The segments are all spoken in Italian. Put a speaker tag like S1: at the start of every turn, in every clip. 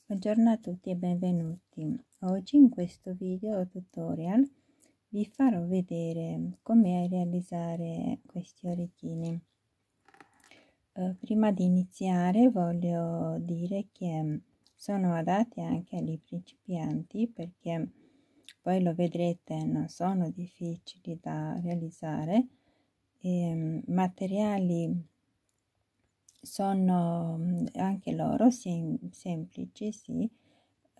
S1: Buongiorno a tutti e benvenuti. Oggi in questo video tutorial vi farò vedere come realizzare questi orecchini. Prima di iniziare voglio dire che sono adatti anche agli principianti perché poi lo vedrete non sono difficili da realizzare e materiali sono anche loro semplici, sì,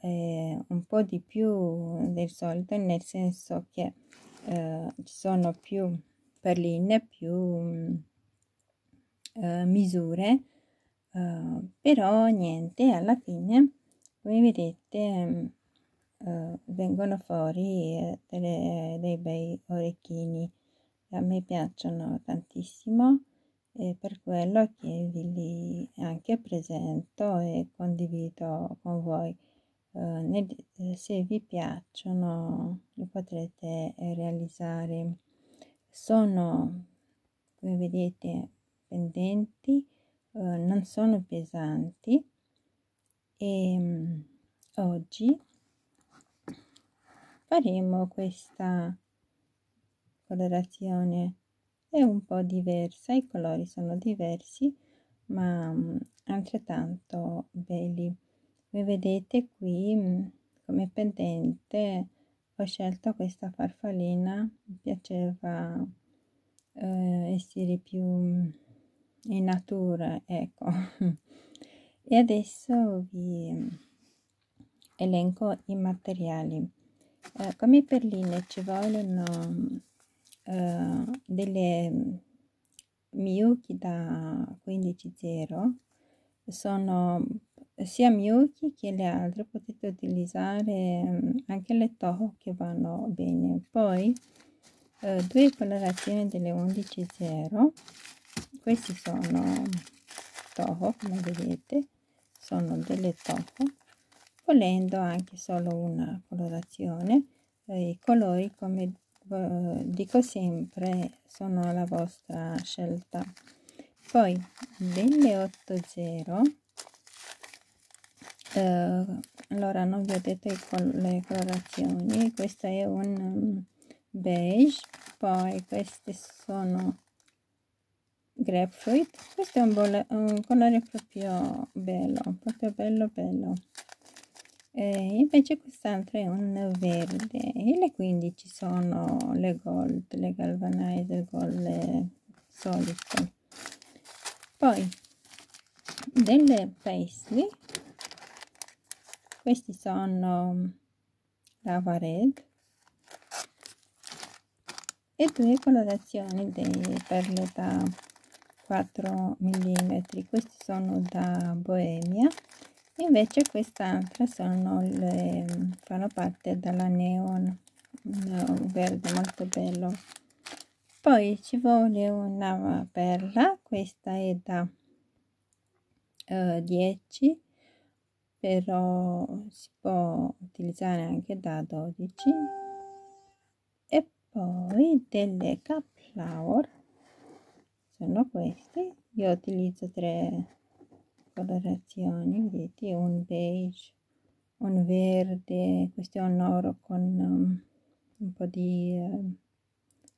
S1: un po' di più del solito, nel senso che ci sono più perline, più misure, però niente, alla fine come vedete vengono fuori dei bei orecchini. A me piacciono tantissimo e per quello che vi li anche presento e condivido con voi. Se vi piacciono li potrete realizzare. Sono, come vedete, pendenti, non sono pesanti e oggi faremo questa colorazione. È un po' diversa, i colori sono diversi ma altrettanto belli. Come vedete qui come pendente ho scelto questa farfallina, mi piaceva essere più in natura, ecco. E adesso vi elenco i materiali. Come perline ci vogliono delle Miyuki da 15.0, sono sia Miyuki che le altre, potete utilizzare anche le Toho che vanno bene. Poi due colorazioni delle 11.0, questi sono Toho, come vedete sono delle Toho, volendo anche solo una colorazione. I colori, come dico sempre, sono alla vostra scelta. Poi delle 8.0, allora non vi ho detto le colorazioni, questa è un beige, poi queste sono grapefruit, questo è un colore proprio bello. Invece quest'altro è un verde e le 15 sono le gold, le galvanize gold solite. Poi delle paisley, questi sono lava red e due colorazioni delle perle da 4 mm, questi sono da Bohemia. Invece quest'altra fanno parte dalla neon, un verde molto bello. Poi ci vuole una perla, questa è da 10, però si può utilizzare anche da 12. E poi delle cap flower, sono questi, io utilizzo 3 colorazioni, vedete, un beige, un verde, questo è un oro con un po' di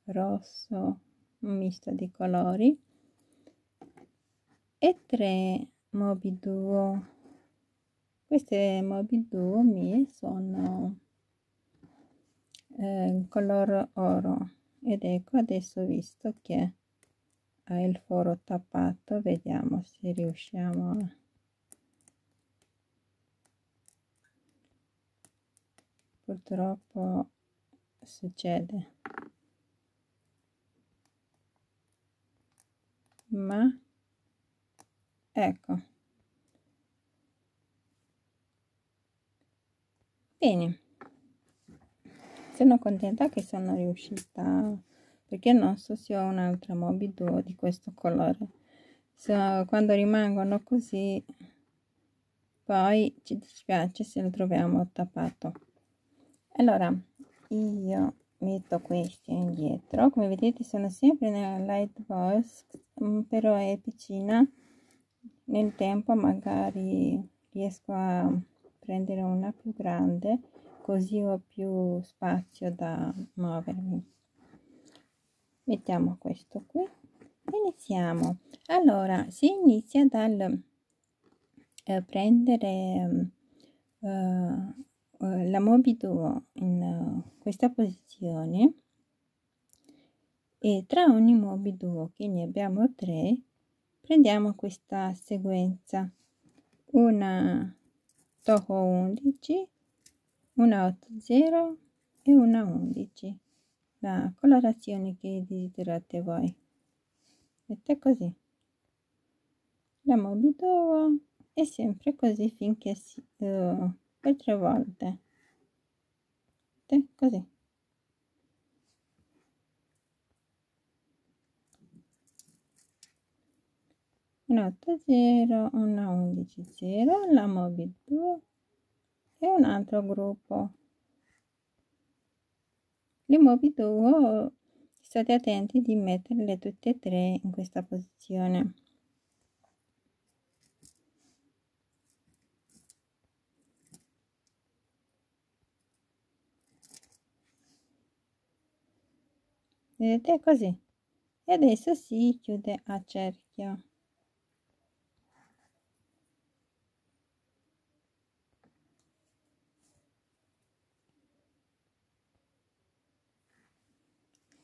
S1: rosso, un misto di colori, e 3 Moby Duo. Queste Moby Duo mie sono color oro, ed ecco, adesso visto che ha il foro tappato, vediamo se riusciamo a purtroppo succede, ma ecco, bene, sono contenta che sono riuscita, perché non so se ho un'altra Moby Duo di questo colore. Quando rimangono così poi ci dispiace se lo troviamo tappato. Allora io metto questi indietro, come vedete sono sempre nella light box, però è piccina, nel tempo magari riesco a prendere una più grande, così ho più spazio da muovermi. Mettiamo questo qui. Iniziamo. Allora, si inizia dal prendere la Mobi-Duo in questa posizione, e tra ogni Mobi-Duo, che ne abbiamo 3, prendiamo questa sequenza: una Toho 11, una 80 e una 11, la colorazione che desiderate voi. Vedete, così la Mobi-Duo, e sempre così finché per 3 volte. Vedete, così. Una 80, una 11,0, la Mobi-Duo e un altro gruppo. Le Mobi-Duo, state attenti di metterle tutte e 3 in questa posizione. Vedete, così. E adesso si chiude a cerchio.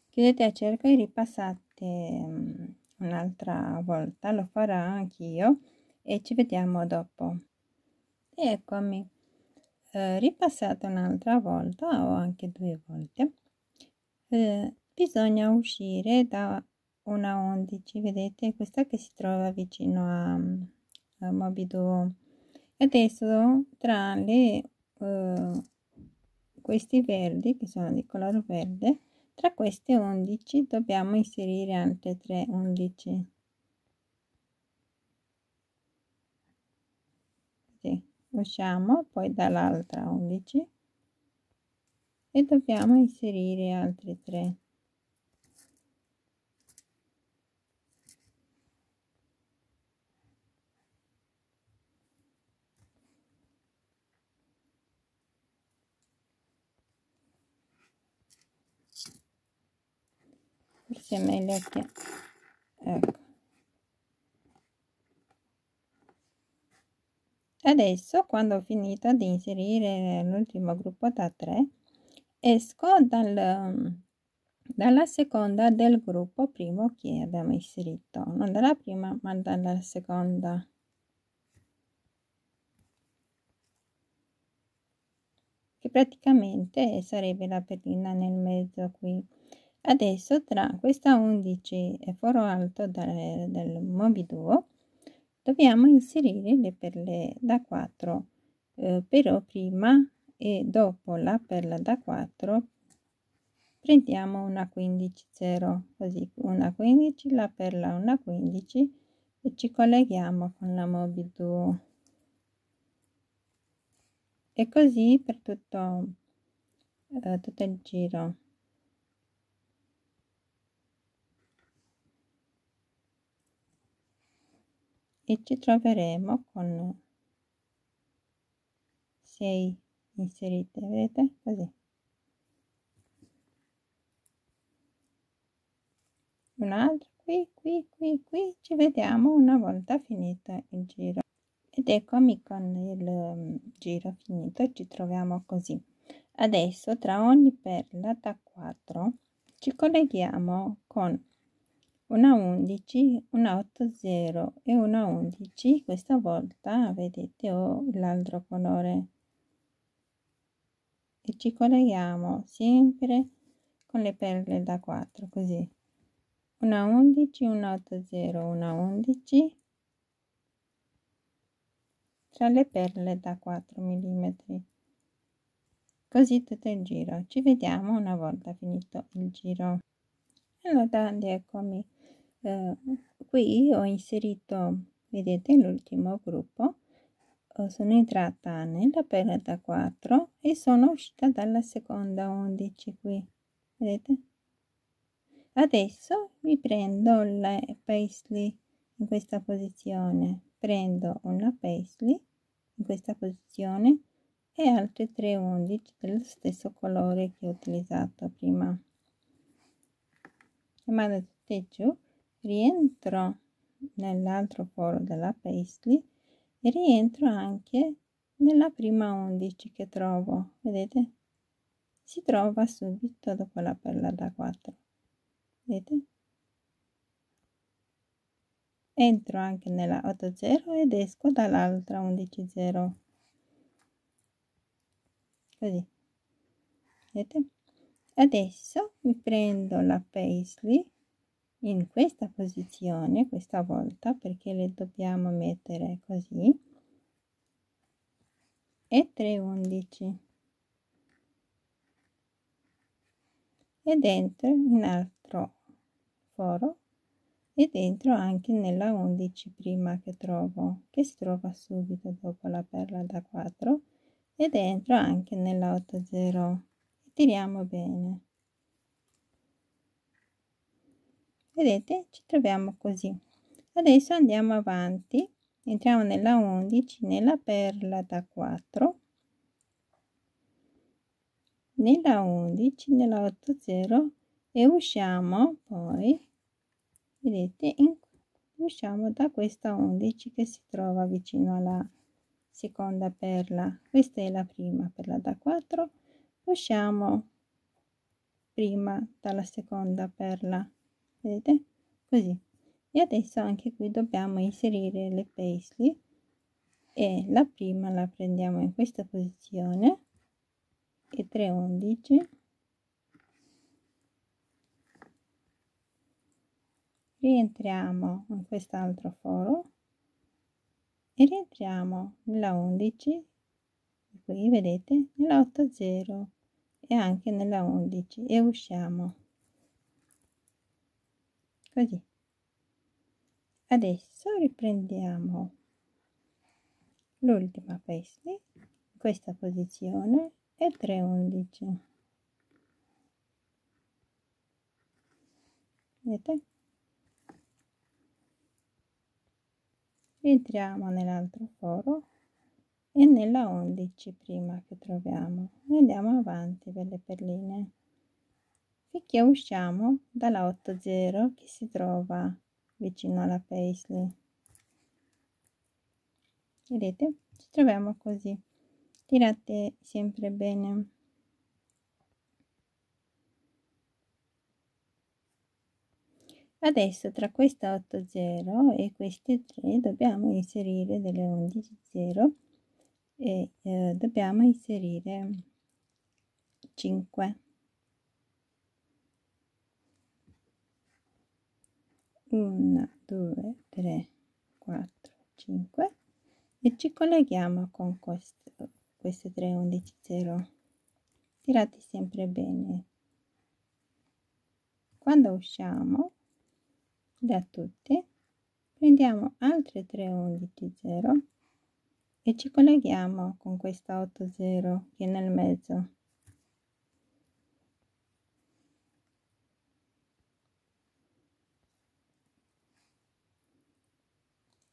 S1: Chiudete a cerchio e ripassate un'altra volta, lo farò anch'io e ci vediamo dopo. E eccomi, ripassate un'altra volta o anche 2 volte. Bisogna uscire da una 11, vedete, questa che si trova vicino a Mobi-Duo. Adesso tra questi verdi, che sono di colore verde, tra queste 11 dobbiamo inserire altre 3 11. Sì, usciamo poi dall'altra 11 e dobbiamo inserire altre 3. Forse è meglio che, ecco. Adesso, quando ho finito di inserire l'ultimo gruppo da 3, esco dalla seconda del gruppo primo che abbiamo inserito, non dalla prima ma dalla seconda. Che praticamente sarebbe la perlina nel mezzo qui. Adesso tra questa 11 e foro alto del Mobi-Duo dobbiamo inserire le perle da 4, però prima e dopo la perla da 4 prendiamo una 15,0, così una 15, la perla una 15 e ci colleghiamo con la Mobi-Duo, e così per tutto il giro. E ci troveremo con 6 inserite, vedete, così. Un'altra qui, ci vediamo una volta finito il giro. Ed eccomi con il giro finito, ci troviamo così. Adesso tra ogni perla da 4 ci colleghiamo con una 11, una 80 e una 11. Questa volta vedete ho l'altro colore, e ci colleghiamo sempre con le perle da 4, così una 11, una 80, una 11 tra le perle da 4 mm, così tutto il giro. Ci vediamo una volta finito il giro. Allora, eccomi, qui ho inserito, vedete, l'ultimo gruppo, sono entrata nella perla da 4 e sono uscita dalla seconda 11 qui, vedete. Adesso mi prendo le paisley in questa posizione, prendo una paisley in questa posizione e altre 3 undici dello stesso colore che ho utilizzato prima. E mando tutte giù, rientro nell'altro foro della paisley e rientro anche nella prima 11 che trovo, vedete? Si trova subito dopo la perla da 4, vedete? Entro anche nella 8,0 ed esco dall'altra 11,0, così, vedete? Adesso mi prendo la paisley in questa posizione questa volta, perché le dobbiamo mettere così, e 3 undici e dentro un altro foro e dentro anche nella 11 prima che trovo, che si trova subito dopo la perla da 4, e dentro anche nella 8,0 e tiriamo bene, vedete? Ci troviamo così. Adesso andiamo avanti, entriamo nella 11 nella perla da 4, nella 11 nella 8,0 e usciamo poi, vedete, usciamo da questa 11 che si trova vicino alla seconda perla. Questa è la prima perla da 4, usciamo prima dalla seconda perla, vedete, così. E adesso anche qui dobbiamo inserire le paisley e la prima la prendiamo in questa posizione e 3 undici, rientriamo in quest'altro foro e rientriamo nella 11, qui vedete, nella 8,0 e anche nella 11 e usciamo così. Adesso riprendiamo l'ultima paisley in questa posizione e 3 undici, vedete? Entriamo nell'altro foro e nella 11 prima che troviamo e andiamo avanti per le perline finché usciamo dalla 8,0 che si trova vicino alla paisley, vedete? Ci troviamo così, tirate sempre bene. Adesso tra questa 8,0 e queste 3 dobbiamo inserire delle 11,0 e dobbiamo inserire 5, 1 2 3 4 5 e ci colleghiamo con queste 3 11,0, tirate sempre bene. Quando usciamo da tutte prendiamo altre 3 11,0 e ci colleghiamo con questa 8,0 che è nel mezzo,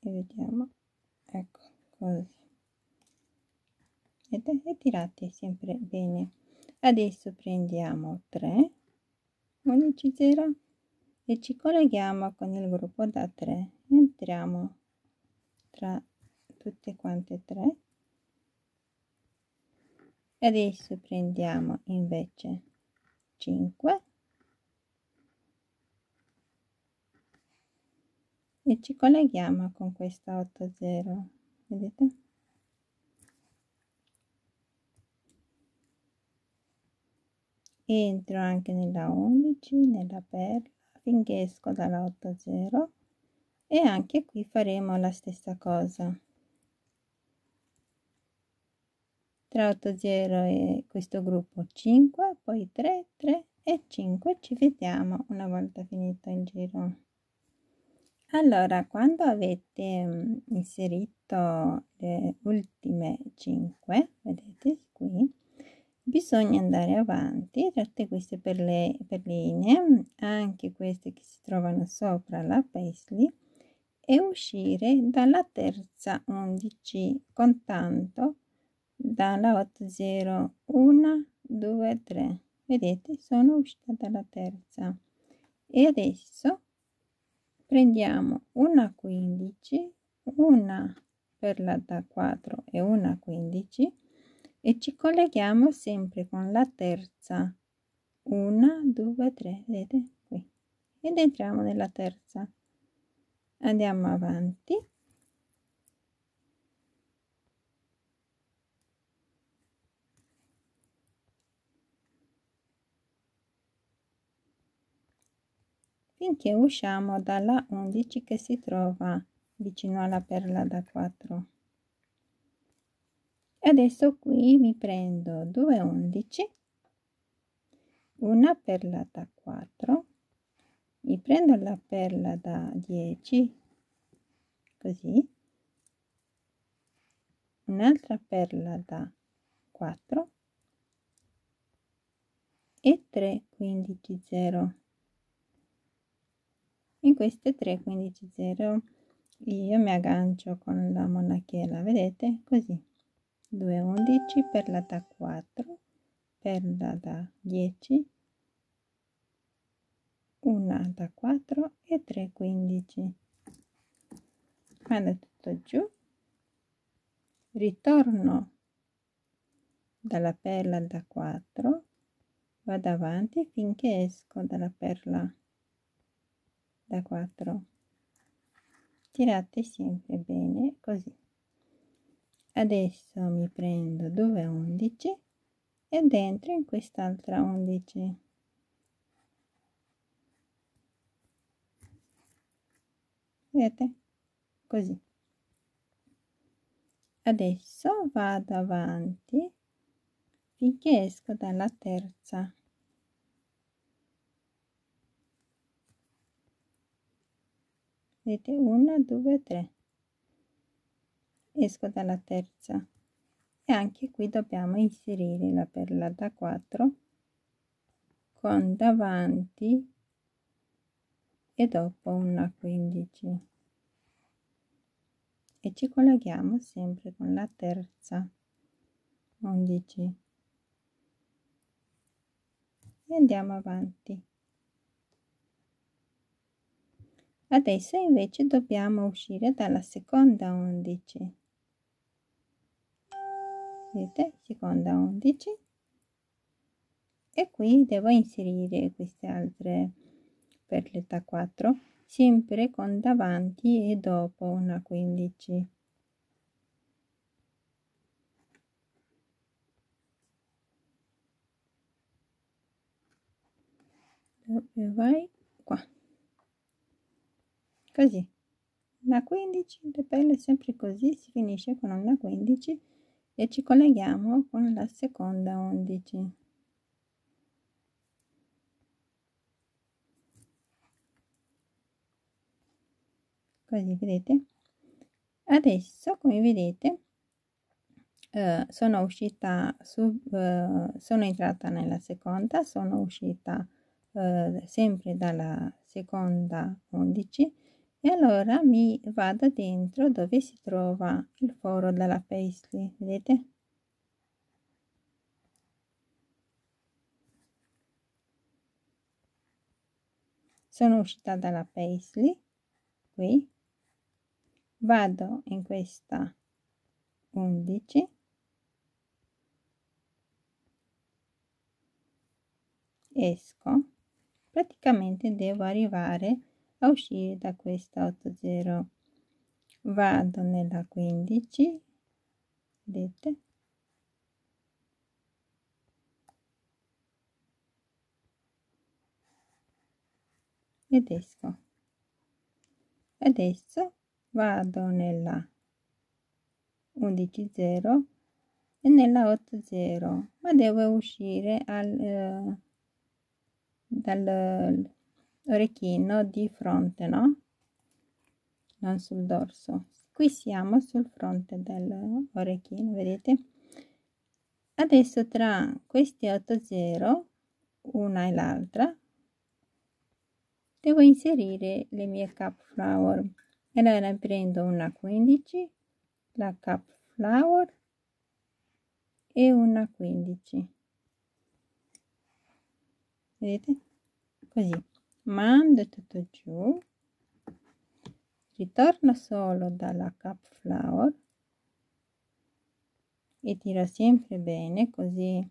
S1: e vediamo, ecco così, e tirate sempre bene. Adesso prendiamo 3 11,0 e ci colleghiamo con il gruppo da 3, entriamo tra tutte quante 3 e adesso prendiamo invece 5 e ci colleghiamo con questa 8,0, vedete? Entro anche nella 11 nella perla finché esco dalla 8,0 e anche qui faremo la stessa cosa. Tra 8,0 e questo gruppo 5, poi 3 3 e 5. Ci vediamo una volta finito il giro. Allora, quando avete inserito le ultime 5, vedete qui, bisogna andare avanti tutte queste perline, anche queste che si trovano sopra la paisley, e uscire dalla terza 11 contando dalla 80 1 2 3. Vedete, sono uscita dalla terza e adesso prendiamo una 15, una perla da 4 e una 15 e ci colleghiamo sempre con la terza 1 2 3, vedete qui, ed entriamo nella terza, andiamo avanti finché usciamo dalla 11 che si trova vicino alla perla da 4. Adesso qui mi prendo 2 11, una perla da 4, mi prendo la perla da 10 così, un'altra perla da 4 e 3 15 0. In queste 3 15 0 io mi aggancio con la monachella, vedete, così, 2 11, perla da 4, perla da 10, una da 4 e 3 15. Mando tutto giù, ritorno dalla perla da 4, vado avanti finché esco dalla perla da 4, tirate sempre bene così. Adesso mi prendo 2 11 ed entro in quest'altra 11, vedete, così. Adesso vado avanti finché esco dalla terza, vedete, 1 2 3, esco dalla terza e anche qui dobbiamo inserire la perla da 4 con davanti e dopo una 15 e ci colleghiamo sempre con la terza 11 e andiamo avanti. Adesso invece dobbiamo uscire dalla seconda 11, vedete, seconda 11, e qui devo inserire queste altre perle da 4 sempre con davanti e dopo una 15. Dove vai? Qua, così, una 15, le perle sempre così, si finisce con una 15 e ci colleghiamo con la seconda 11. Così, vedete? Adesso, come vedete, sono uscita sono entrata nella seconda, sono uscita sempre dalla seconda 11 e allora mi vado dentro dove si trova il foro della paisley, vedete? Sono uscita dalla paisley, qui vado in questa 11, esco, praticamente devo arrivare a uscire da questa 80, vado nella 15, vedete, ed esco. Adesso vado nella 11 0 e nella 8 0, ma devo uscire dall'orecchino di fronte, no? Non sul dorso. Qui siamo sul fronte dell'orecchino, vedete? Adesso tra questi 8 0, una e l'altra, devo inserire le mie cap flower. allora prendo una 15, la cap flower e una 15, vedete, così mando tutto giù, ritorno solo dalla cap flower e tiro sempre bene, così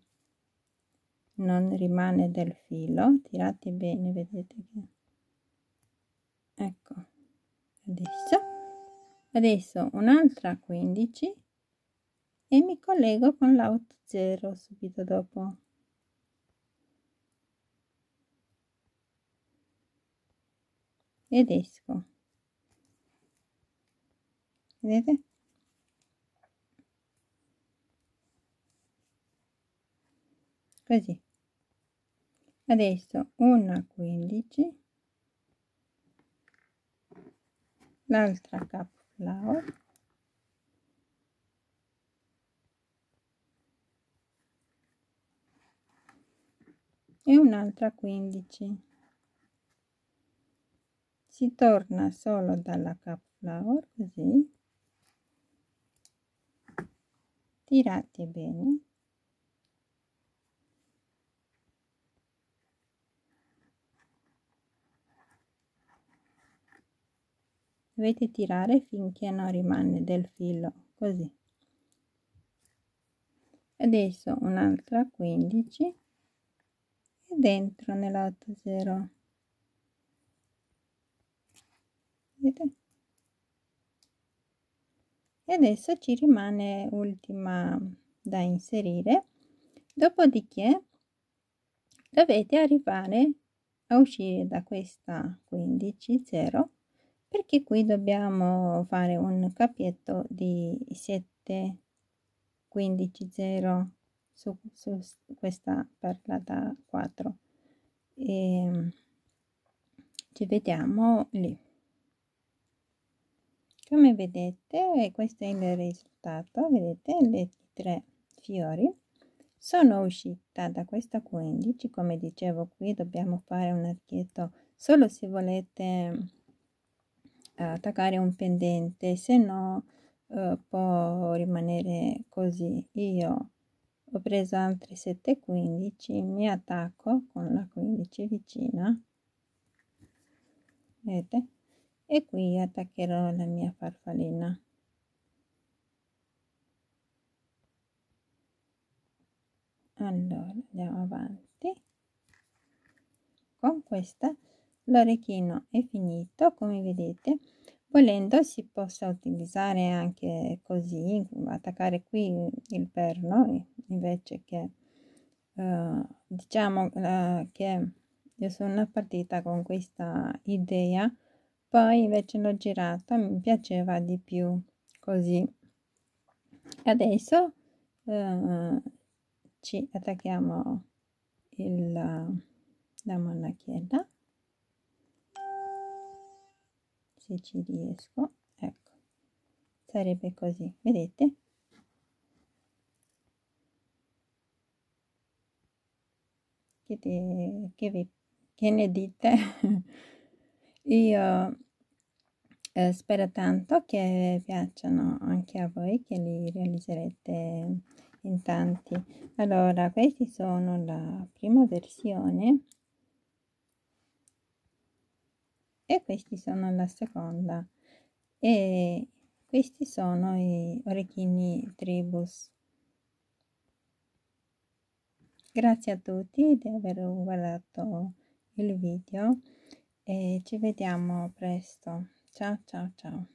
S1: non rimane del filo, tirate bene, vedete che ecco. Adesso un'altra 15 e mi collego con la 80 subito dopo. Ed esco, vedete? Così. Adesso una 15, l'altra cap flower e un'altra 15. Si torna solo dalla cap flower, così tirate bene, dovete tirare finché non rimane del filo, così. Adesso un'altra 15 e dentro nella 80, vedete? E adesso ci rimane ultima da inserire, dopodiché dovete arrivare a uscire da questa 15 0, perché qui dobbiamo fare un capietto di 7 15 0 su questa perla da 4 e ci vediamo lì. Come vedete, questo è il risultato, vedete le 3 fiori. Sono uscita da questa 15, come dicevo qui dobbiamo fare un archetto solo se volete attaccare un pendente, se no può rimanere così. Io ho preso altre 7 15, mi attacco con la 15 vicina, vedete, e qui attaccherò la mia farfallina. Allora andiamo avanti con questa. L'orecchino è finito, come vedete. Volendo si possa utilizzare anche così, attaccare qui il perno invece che diciamo che io sono partita con questa idea, poi invece l'ho girata, mi piaceva di più così. Adesso ci attacchiamo la monachella, se ci riesco, ecco, sarebbe così, vedete? Che ne dite? Io spero tanto che piacciono anche a voi, che li realizzerete in tanti. Allora, questi sono la prima versione e questi sono la seconda, e questi sono i orecchini Tribus. Grazie a tutti di aver guardato il video e ci vediamo presto. Ciao ciao ciao.